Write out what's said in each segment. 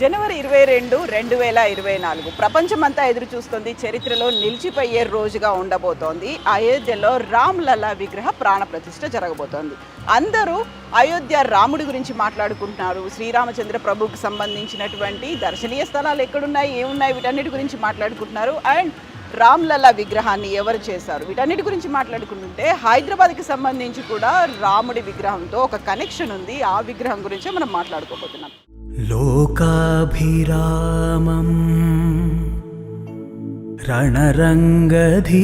జనవరి 22, 2024 ప్రపంచమంతా ఎదురు చూస్తుంది. చరిత్రలో నిలిచిపోయే రోజుగా ఉండబోతోంది. అయోధ్యలో రామ్లలా విగ్రహ ప్రాణ ప్రతిష్ఠ జరగబోతోంది. అందరూ అయోధ్య రాముడి గురించి మాట్లాడుకుంటున్నారు. శ్రీరామచంద్ర ప్రభువుకి సంబంధించినటువంటి దర్శనీయ స్థలాలు ఎక్కడున్నాయి, ఏమున్నాయి, వీటన్నిటి గురించి మాట్లాడుకుంటున్నారు. అండ్ రామ్లలా విగ్రహాన్ని ఎవరు చేశారు, వీటన్నిటి గురించి మాట్లాడుకుంటుంటే హైదరాబాద్కి సంబంధించి కూడా రాముడి విగ్రహంతో ఒక కనెక్షన్ ఉంది. ఆ విగ్రహం గురించే మనం మాట్లాడుకోబోతున్నాం. లోకాభిరామం రణరంగధీరం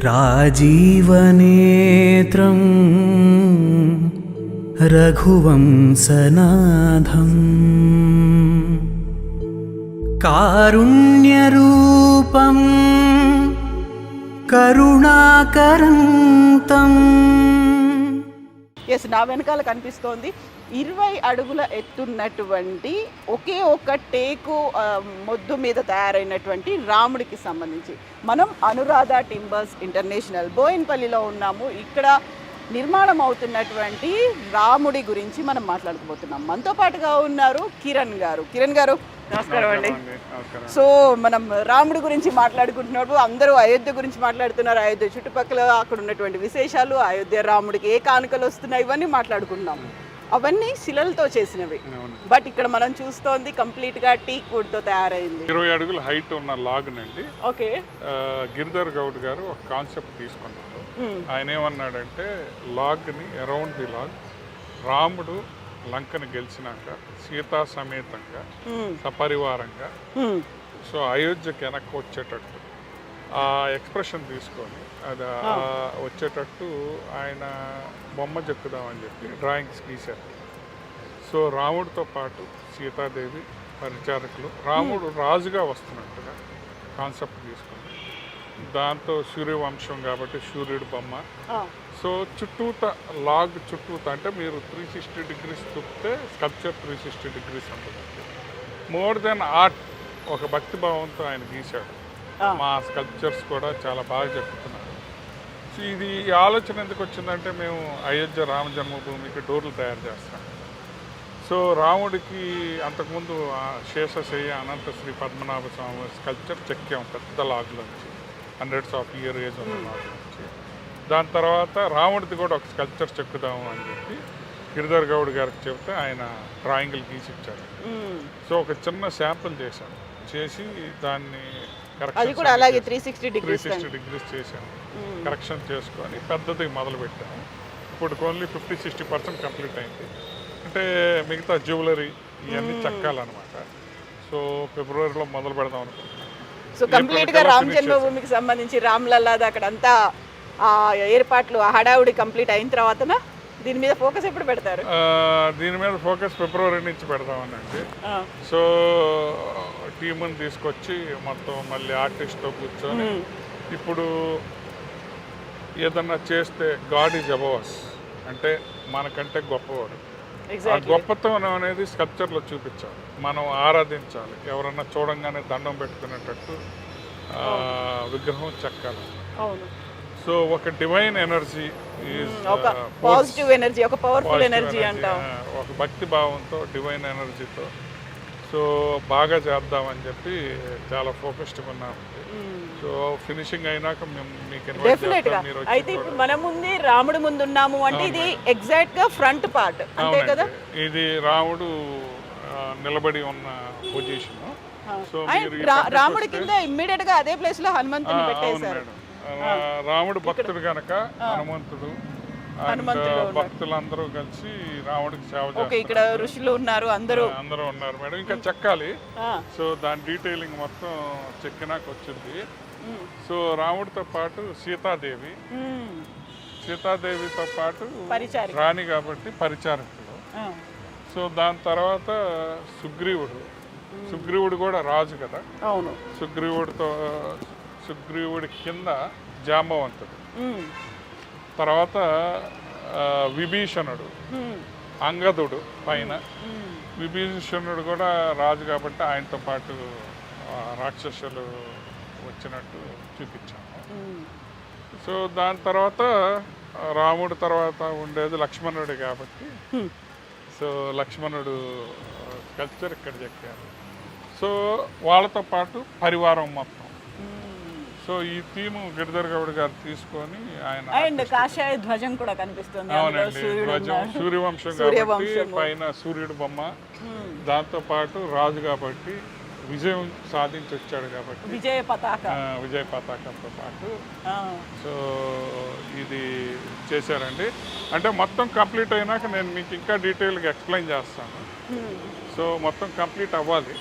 రాజీవనేత్రం రఘువంశనాథం కారుణ్యరూపం కరుణాకరంతం. ఎస్, నా వెనకాల కనిపిస్తోంది 20 అడుగుల ఎత్తున్నటువంటి ఒకే ఒక్క టేకు మొద్దు మీద తయారైనటువంటి రాముడికి సంబంధించి మనం అనురాధ టింబర్స్ ఇంటర్నేషనల్ బోయిన్పల్లిలో ఉన్నాము. ఇక్కడ నిర్మాణం అవుతున్నటువంటి రాముడి గురించి మనం మాట్లాడుకోబోతున్నాం. మనతో పాటుగా ఉన్నారు కిరణ్ గారు. కిరణ్ గారు, నమస్కారం అండి. సో మనం రాముడి గురించి మాట్లాడుకుంటున్నప్పుడు అందరూ అయోధ్య గురించి మాట్లాడుతున్నారు. అయోధ్య చుట్టుపక్కల అక్కడ ఉన్నటువంటి విశేషాలు, అయోధ్య రాముడికి ఏ కానుకలు వస్తున్నాయి, ఇవన్నీ మాట్లాడుకుంటున్నాం. అవన్నీ శిలలతో చేసినవి. బట్ ఇక్కడ మనం చూస్తోంది కంప్లీట్ గా టీక్ వుడ్ తో తయారైంది. 20 అడుగుల హైట్ ఉన్న లాగ్ నండి. ఓకే, గిరిధర్ గౌడ్ గారు ఒక కాన్సెప్ట్ తీసుకున్నారు. ఆయన ఏమన్నాడంటే, లాగ్ ని అరౌండ్ ది లాగ్ రాముడు లంకను గెలిచినాక సీతా సమేతంగా సపరివారంగా సో అయోధ్యకి వెనక్కి వచ్చేటట్టు ఆ ఎక్స్ప్రెషన్ తీసుకొని అది వచ్చేటట్టు ఆయన బొమ్మ చెక్కుదామని చెప్పి డ్రాయింగ్స్ గీశారు. సో రాముడితో పాటు సీతాదేవి పరిచారకులు, రాముడు రాజుగా వస్తున్నట్టుగా కాన్సెప్ట్ తీసుకుని దాంతో సూర్యవంశం కాబట్టి సూర్యుడు బొమ్మ. సో చుట్టూత లాగ్ చుట్టూత అంటే మీరు 360 డిగ్రీస్ చూపితే స్కల్ప్చర్ 360 డిగ్రీస్ ఉంటుంది. మోర్ దెన్ ఆర్ట్, ఒక భక్తి భావంతో ఆయన గీశాడు. మా స్కల్ప్చర్స్ కూడా చాలా బాగా చెప్తున్నారు. సో ఇది ఆలోచన ఎందుకు వచ్చిందంటే, మేము అయోధ్య రామ జన్మభూమికి డోర్లు తయారు చేస్తాం. సో రాముడికి అంతకుముందు శేషశయ్య అనంత శ్రీ పద్మనాభ స్వామి స్కల్ప్చర్ చెక్కాం పెద్ద లాగ్లోంచి, 100s of year ఏజ్ ఉన్న లాగ్లోంచి. దాని తర్వాత రాముడిది కూడా ఒక స్కల్ప్చర్ చెక్కుదాము అని చెప్పి గిరిధర్ గౌడ్ గారికి చెప్తే ఆయన డ్రాయింగ్లు గీసిచ్చారు. సో ఒక చిన్న శాంపుల్ చేశాను, చేసి దాన్ని అది కూడా అలాగే 360 డిగ్రీస్ చేశాను. కరెక్షన్ చేసుకొని పెద్దది మొదలు పెట్టాము. ఇప్పుడు ఓన్లీ 50-60% కంప్లీట్ అయింది. అంటే మిగతా జ్యువెలరీ ఇవన్నీ చెక్కాలన్నమాట. సో ఫిబ్రవరిలో మొదలు పెడదాం అనుకుంటున్నాను. సో కంప్లీట్ గా రామ జన్మభూమికి సంబంధించి రామ్లల్లాది అక్కడ అంతా ఏర్పాట్లు హడావుడి కంప్లీట్ అయిన తర్వాత దీని మీద ఫోకస్ ఎప్పుడు పెడతారు? దీని మీద ఫోకస్ ఫిబ్రవరి నుంచి పెడదామనండి. సో టీముని తీసుకొచ్చి మొత్తం మళ్ళీ ఆర్టిస్ట్తో కూర్చొని ఇప్పుడు ఏదన్నా చేస్తే గాడ్ ఈజ్ అబవ్ అస్ అంటే మనకంటే గొప్పవాడు. ఆ గొప్పతనం అనేది స్కల్ప్చర్లో చూపించాలి, మనం ఆరాధించాలి, ఎవరన్నా చూడంగానే దండం పెట్టుకునేటట్టు విగ్రహం చెక్కాలి. సో ఒక డివైన్ ఎనర్జీ, ఒక పాజిటివ్ ఎనర్జీ, ఒక పవర్ఫుల్ ఎనర్జీ అంటాం, ఒక భక్తి భావంతో డివైన్ ఎనర్జీతో సో బాగా చేద్దామని చెప్పి చాలా ఫోకస్డ్గా ఉన్నాము. సో ఫినిషింగ్ అయినాక మేము మీకు డెఫినెట్ గా. అయితే ఇప్పుడు మన ముందు రాముడు ముందు ఉన్నాము అంటే ఇది ఎగ్జాక్ట్ గా ఫ్రంట్ పార్ట్ అంతే కదా? ఇది రాముడు నిలబడి ఉన్న పొజిషన్. సో రాముడి కింద ఇమ్మీడియట్ గా అదే ప్లేస్ లో హనుమంతుని పెట్టేశారు. రాముడు భక్తుడు కనుక హనుమంతుడు భక్తులందరూ కలిసి రాముడికి సేవ చేస్తారు. ఇక్కడ ఋషులు ఉన్నారు, అందరూ ఉన్నారు మేడం. ఇంకా చెక్కాలి. సో దాని డీటెయిలింగ్ మొత్తం చెక్కినాక వచ్చింది. సో రాముడితో పాటు సీతాదేవితో పాటు రాణి కాబట్టి పరిచారకులు. సో దాని తర్వాత సుగ్రీవుడు కూడా రాజు కదా. అవును. సుగ్రీవుడి కింద జాంబవంతుడు, తర్వాత విభీషణుడు, అంగదుడు పైన. విభీషణుడు కూడా రాజు కాబట్టి ఆయనతో పాటు రాక్షసులు వచ్చినట్టు చూపించాము. సో దాని తర్వాత రాముడు తర్వాత ఉండేది లక్ష్మణుడు కాబట్టి సో లక్ష్మణుడు కల్చర్ ఇక్కడ చెక్కారు. సో వాళ్ళతో పాటు పరివారం మొత్తం. సో ఈ థీము గిరిధర్ గౌడ్ గారు తీసుకొని ఆయన అండ్ కాషాయ ధ్వజం కూడా కనిపిస్తుంది. అవునండి, ధ్వజం సూర్యవంశం కాబట్టి పైన సూర్యుడు బొమ్మ, దాంతో పాటు రాజు కాబట్టి విజయం సాధించి వచ్చాడు కాబట్టి విజయ పతాకంతో పాటు సో ఇది చేశారండి. అంటే మొత్తం కంప్లీట్ అయినాక నేను మీకు ఇంకా డీటెయిల్గా ఎక్స్ప్లెయిన్ చేస్తాను. సో మొత్తం కంప్లీట్ అవ్వాలి.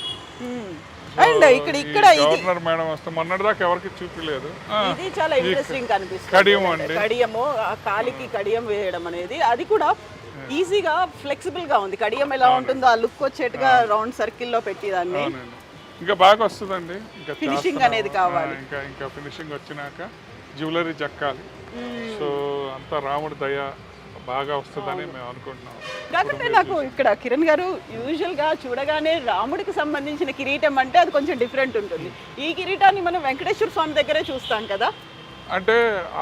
అండ్ ఇక్కడ గవర్నర్ మేడం వస్తే మొన్నటిదాకా ఎవరికి చూపించలేదు. ఇది చాలా ఇంట్రెస్టింగ్ కనిపిస్తుంది. కడియం అండి, కడియము కాలికి కడియం వేయడం అనేది అది కూడా ఈజీగా ఫ్లెక్సిబుల్ గా ఉంది. కడియం ఎలా ఉంటుందో ఆ లుక్ వచ్చేట్టుగా రౌండ్ సర్కిల్ లో పెట్టిదాన్ని. ఇంకా బాగా వస్తుందండి. ఇంకా ఫినిషింగ్ అనేది కావాలి. ఇంకా ఫినిషింగ్ వచ్చినాక జ్యువెలరీ చెక్కాలి. సో అంతా రాముడి దయ బాగా వస్తుందని మేము అనుకుంటున్నాం. కాకపోతే నాకు ఇక్కడ కిరణ్ గారు యూజువల్ గా చూడగానే రాముడికి సంబంధించిన కిరీటం అంటే అది కొంచెం డిఫరెంట్ ఉంటుంది. ఈ కిరీటాన్ని మనం వెంకటేశ్వర స్వామి దగ్గరే చూస్తాం కదా. అంటే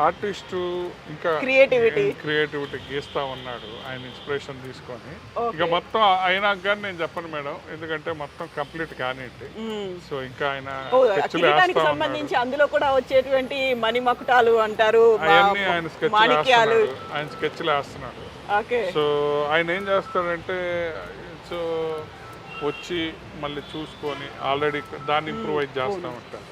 ఆర్టిస్టు ఇంకా క్రియేటివిటీ గీస్తా ఉన్నాడు ఆయన ఇన్స్పిరేషన్ తీసుకొని. ఇక మొత్తం అయినా కానీ నేను చెప్పను మేడం, ఎందుకంటే మొత్తం కంప్లీట్ కానివ్వండి. సో ఇంకా ఆయన కిరీటానికి సంబంధించి అందులో కూడా వచ్చేటువంటి మణిమకుటాలు అంటారు, అవన్నీ ఆయన స్కెచ్లు వేస్తున్నాడు. సో ఆయన ఏం చేస్తాడంటే సో వచ్చి మళ్ళీ చూసుకొని ఆల్రెడీ దాన్ని ఇంప్రూవైజ్ చేస్తూ ఉంటారు.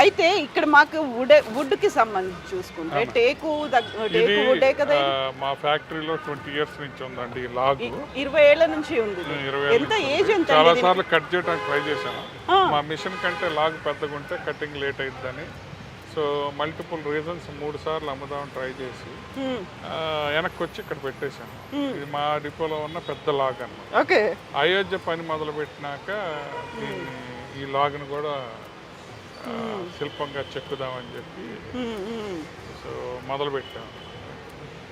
అయితే ఇక్కడ మాకు వుడ్ కి సంబంధించి చూసుకుంటే టేకు వుడే కదా. మా ఫ్యాక్టరీలో 20 years నుంచి ఉందండి లాగ్. 20 ఏళ్ల నుంచి ఉంది. ఎంత ఏజ్ ఎంత? చాలా సార్లు కట్ చేయడానికి ట్రై చేశాను. మా మిషన్ కంటే లాగ్ పెద్దగా ఉంటే కటింగ్ లేట్ అయిద్దని. సో మల్టిపుల్ రీజన్స్ 3 సార్లు అమ్ముదామని ట్రై చేసి వెనక్కి వచ్చి ఇక్కడ పెట్టేశాను. ఇది మా డిపోలో ఉన్న పెద్ద లాగ్ అన్నమాట. అయోధ్య పని మొదలు పెట్టినాక ఈ లాగ్ను కూడా శిల్పంగా చెక్కుదామని చెప్పి సో మొదలు పెట్టాము.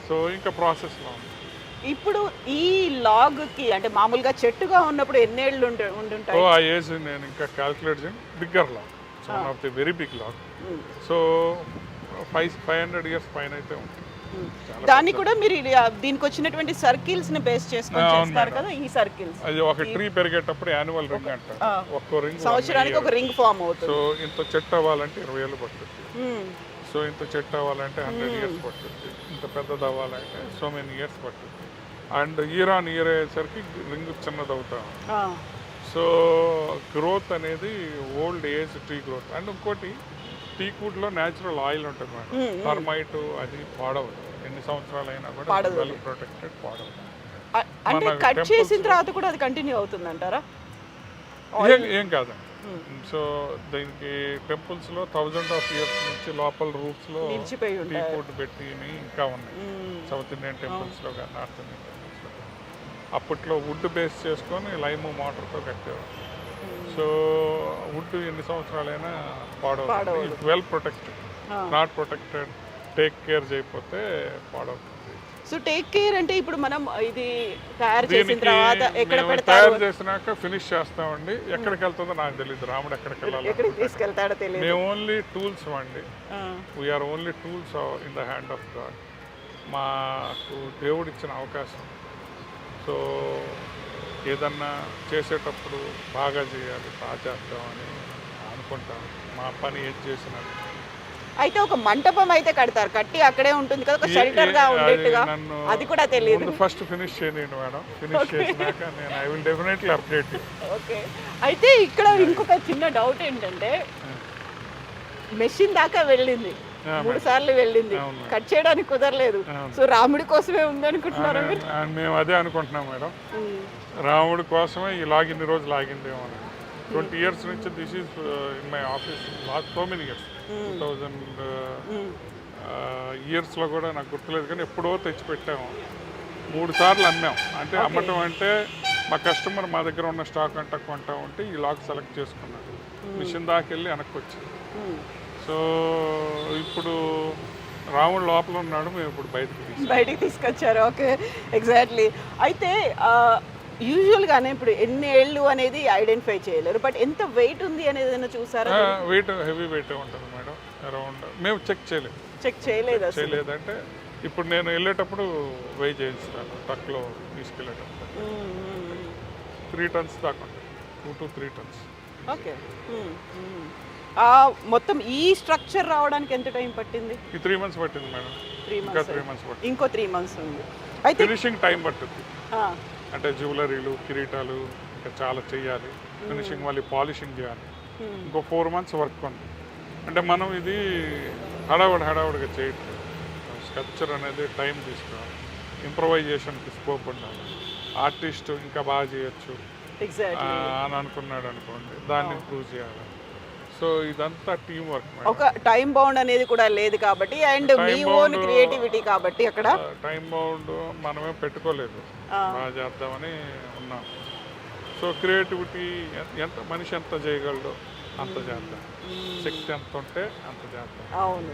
సో ఇంకా ప్రాసెస్లో ఉంది. ఇప్పుడు ఈ లాగ్ కి అంటే మామూలుగా చెట్టుగా ఉన్నప్పుడు ఎన్నేళ్ళు ఉండుంటాయి? ఆ ఏజ్ నేను ఇంకా క్యాల్కులేట్ చేయను. Bigger log, one of the very big log. So 500 years పైన అయితే ఉంటుంది. దాన్ని కూడా మీరు దీనికి వచ్చినటువంటి సర్కిల్స్ ని బేస్ చేసుకొని చేస్తారు కదా. ఈ సర్కిల్స్ అది ఒక ట్రీ పెరిగేటప్పుడు యాన్యువల్ రింగ్ అంటారు. ఒక్కో రింగ్ సంవత్సరానికి ఒక రింగ్ ఫామ్ అవుతుంది. సో ఇంత చెట్టు అవ్వాలంటే 20 ఏళ్ళు పడుతుంది. సో ఇంత చెట్టు అవ్వాలంటే 100 years పడుతుంది. ఇంత పెద్దది అవ్వాలంటే సో మెనీ ఇయర్స్ పడుతుంది. అండ్ ఇయర్ ఆన్ ఇయర్ అయ్యేసరికి రింగ్ చిన్నది అవుతాం. సో గ్రోత్ అనేది old age tree growth. And ఇంకోటి టీక్ వుడ్ లో న్యాచురల్ ఆయిల్ ఉంటుంది మేడం. టర్మైట్ అది పాడవదు, ఎన్ని సంవత్సరాలు అయినా కూడా వెల్ ప్రొటెక్టెడ్, పాడవదు. అంటే కట్ చేసిన తర్వాత కూడా అది కంటిన్యూ అవుతుంది అంటారా? ఏం కాదండి. సో దీనికి టెంపుల్స్ లో 1000 years నుంచి లోపల రూట్స్ లో టీక్ వుడ్ పెట్టి ఇంకా ఉన్నాయి. సౌత్ ఇండియన్ టెంపుల్స్ లో కానీ నార్త్ ఇండియన్ టెంపుల్స్ లో అప్పట్లో వుడ్ బేస్ చేసుకొని లైమ్ వాటర్తో కట్టేవారు. సో వుడ్ ఎన్ని సంవత్సరాలైనా పాడవుతుంది. Well protected, not protected, take care చేయకపోతే పాడవుతుంది. సో టేక్ కేర్ అంటే ఇప్పుడు మనం ఇది తయారు చేసిన తర్వాత ఎక్కడ పెడతారు? తయారు చేసినాక ఫినిష్ చేస్తామండి. ఎక్కడికి వెళ్తుందో నాకు తెలియదు. రాముడు ఎక్కడికి వెళ్ళాలి, ఎక్కడికి తీసుకెళ్తాడో తెలియదు. మేము ఓన్లీ టూల్స్ అండి. We are only tools in the hand of God. మాకు దేవుడు ఇచ్చిన అవకాశం. సో ఏదన్నా చేసేటప్పుడు బాగా చేయాలి, బాగా చేద్దామని అనుకుంటాం. మా పని ఏది చేసినా. అయితే ఒక మంటపం అయితే కడతారు, కట్టి అక్కడే ఉంటుంది కదా, ఒక షెల్టర్ గా ఉండేట్టుగా. అది కూడా తెలియదు. ఫస్ట్ ఫినిష్ చేయండి మేడం. ఫినిష్ చేసినాక నేను I will definitely update you. Okay. అయితే ఇక్కడ ఇంకొక చిన్న డౌట్ ఏంటంటే మెషిన్ దాకా వెళ్ళింది, 3 సార్లు వెళ్ళింది, కట్ చేయడానికి కుదరలేదు. సో రాముడి కోసమే ఉంది అనుకుంటున్నారా మీరు? మేము అదే అనుకుంటున్నాం మేడం. రాముడి కోసమే ఈ లాగిన్ని రోజు లాగిందేమో. 20 years నుంచి this is in my office last so many years. 2000 yearsలో కూడా నాకు గుర్తులేదు, కానీ ఎప్పుడో తెచ్చిపెట్టాము. 3 సార్లు అమ్మాం. అంటే అమ్మటం అంటే మా కస్టమర్ మా దగ్గర ఉన్న స్టాక్ అంతా కొంటా ఉంటే ఈ లాగ్ సెలెక్ట్ చేసుకున్నాడు. మిషన్ దాకా వెళ్ళి వెనక్కి వచ్చింది. సో ఇప్పుడు రాముడు లోపల ఉన్నాడు, మేము ఇప్పుడు బయటికి తీసుకొచ్చారు. Okay, exactly. అయితే యూజువల్గానే ఇప్పుడు ఎన్ని ఏళ్ళు అనేది ఐడెంటిఫై చేయలేరు, బట్ ఎంత వెయిట్ ఉంది అనేది ఏదైనా చూసారా? వెయిట్ హెవీ వెయిట్ ఉంటుంది మేడం. అరౌండ్ మేము చెక్ చేయలేదు. చెక్ చేయలేదు అసలు. చేయలేదంటే ఇప్పుడు నేను వెళ్ళేటప్పుడు వెయ్యి చేయిస్తాను ట్రక్లో తీసుకెళ్ళేటప్పుడు 3 tons దాకా 2 to 3 tons. ఓకే. మొత్తం ఈ స్ట్రక్చర్ రావడానికి ఎంత టైం పట్టింది? ఈ 3 months పట్టింది మేడం. 3 ఇంకా months. 3 months పట్టింది. ఇంకో 3 months ఉంది. అయితే ఫినిషింగ్ టైం పట్టుద్ది. ఆ, అంటే జ్యువెలరీలు, కిరీటాలు ఇంకా చాలా చేయాలి. ఫినిషింగ్ మళ్ళీ పాలిషింగ్ చేయాలి. ఇంకో 4 months వర్క్ ఉంది. అంటే మనం ఇది హడావుడిగా చేయట్లేదు. స్కల్ప్చర్ అనేది టైం తీసుకోవాలి. ఇంప్రొవైజేషన్కి స్కోప్ ఉండాలి. ఆర్టిస్ట్ ఇంకా బాగా చేయొచ్చు ఎగ్జాక్ట్లీ. అని అనుకున్నాడు అనుకోండి, దాన్ని ఇంప్రూవ్ చేయాలి. సో ఇదంతా టీం వర్క్. ఒక టైం బౌండ్ అనేది కూడా లేదు కాబట్టి, అండ్ మీ ఓన్ క్రియేటివిటీ కాబట్టి అక్కడ టైం బౌండ్ మనమే పెట్టుకోలేదు, బాగా చేద్దామని ఉన్నాం. సో క్రియేటివిటీ ఎంత మనిషి ఎంత చేయగలడో అంత చేద్దాం, శక్తి ఎంత ఉంటే అంత చేద్దాం. అవును.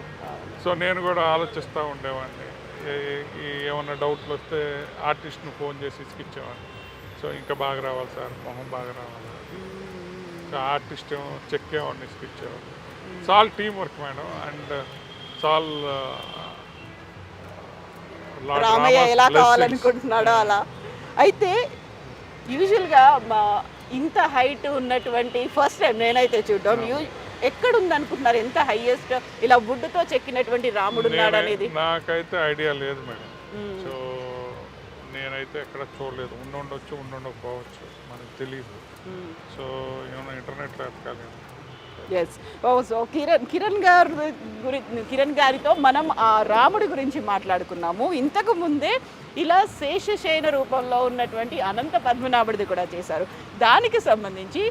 సో నేను కూడా ఆలోచిస్తూ ఉండేవాడిని. ఏమన్నా డౌట్లు వస్తే ఆర్టిస్ట్ను ఫోన్ చేసి ఇసుకిచ్చేవాడిని. సో ఇంకా బాగా రావాలి సార్, మొహం బాగా రావాలి. సో ఆర్టిస్ట్ ఏమో చెక్ ఏమన్నా ఇసుకిచ్చేవాడు. చాలా టీం వర్క్ మేడం. అండ్ చాలా రామయ్య ఎలా కావాలనుకుంటున్నాడో అలా. అయితే యూజువల్గా ఇంత హైట్ ఉన్నటువంటి ఫస్ట్ టైం నేనైతే చూడడం, ఎక్కడుంది అనుకుంటున్నారు? ఎంత హైయెస్ట్ ఇలా వుడ్తో చెక్కినటువంటి రాముడు ఉన్నాడు అనేది నాకైతే ఐడియా లేదు మేడం. సో నేనైతే ఎక్కడ చూడలేదు. ఉండొచ్చు, ఉండకపోవచ్చు, మనకు తెలియదు. సో ఏమైనా ఇంటర్నెట్లో ఎతకాలి. ఎస్. సో కిరణ్ గారితో మనం ఆ రాముడి గురించి మాట్లాడుకున్నాము. ఇంతకు ముందే ఇలా శేషశయన రూపంలో ఉన్నటువంటి అనంత పద్మనాభుడిది కూడా చేశారు. దానికి సంబంధించి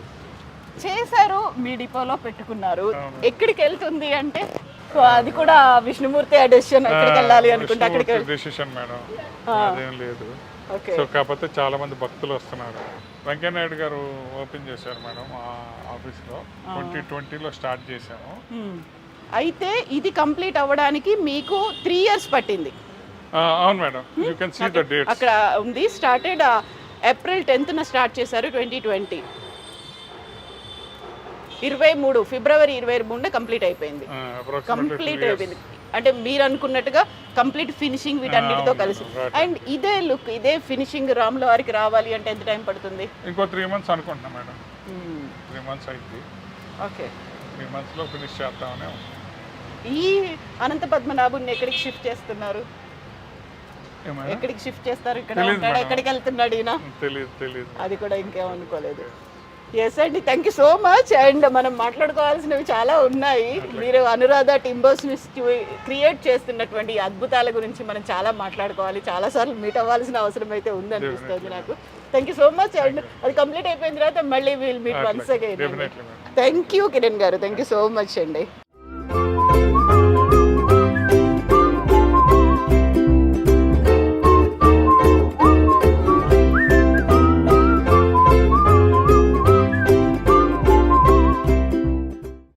చేశారు, మీ డిపోలో పెట్టుకున్నారు. ఎక్కడికి వెళ్తుంది అంటే అది కూడా విష్ణుమూర్తి డెసిషన్, ఎక్కడికి వెళ్ళాలి అనుకుంటే అక్కడికి డెసిషన్ మేడం, అదేం లేదు. సో కాకపోతే చాలా మంది భక్తులు వస్తున్నారు. వెంకయ్యనాయుడు గారు ఓపెన్ చేశారు మేడం ఆ ఆఫీస్లో. 2020లో స్టార్ట్ చేశాము. అయితే ఇది కంప్లీట్ అవ్వడానికి మీకు 3 years పట్టింది. అవును madam, you can see the dates. అక్కడ ఉంది. స్టార్టెడ్ April 10th స్టార్ట్ చేశారు 2020. 23 February 23 కంప్లీట్ అయిపోయింది. కంప్లీట్ అయిపోయింది అంటే మీరు అనుకున్నట్టుగా కంప్లీట్ ఫినిషింగ్ వీటన్నిటితో కలిసి. అండ్ ఇదే లుక్, ఇదే ఫినిషింగ్ రాముల వారికి రావాలి అంటే ఎంత టైం పడుతుంది? ఇంకో 3 months అనుకుంటున్నా మేడం. 3 months అయింది. ఓకే. 3 monthsలో ఫినిష్ చేద్దామనే. ఈ అనంత పద్మనాభుని ఎక్కడికి షిఫ్ట్ చేస్తున్నారు? ఎక్కడికి షిఫ్ట్ చేస్తారు? ఇక్కడ ఉంటాడు, ఎక్కడికి వెళ్తున్నాడు ఈయన? తెలియదు. అది కూడా ఇంకేమనుకోలేదు. ఎస్ అండి, thank you so much. And మనం మాట్లాడుకోవాల్సినవి చాలా ఉన్నాయి. మీరు అనురాధ టింబర్స్ని క్రియేట్ చేస్తున్నటువంటి అద్భుతాల గురించి మనం చాలా మాట్లాడుకోవాలి. చాలాసార్లు మీట్ అవ్వాల్సిన అవసరం అయితే ఉందనిపిస్తుంది నాకు. Thank you so much. And అది కంప్లీట్ అయిపోయిన తర్వాత మళ్ళీ will meet once again. Thank you Kiran గారు, థ్యాంక్ యూ సో మచ్ అండి.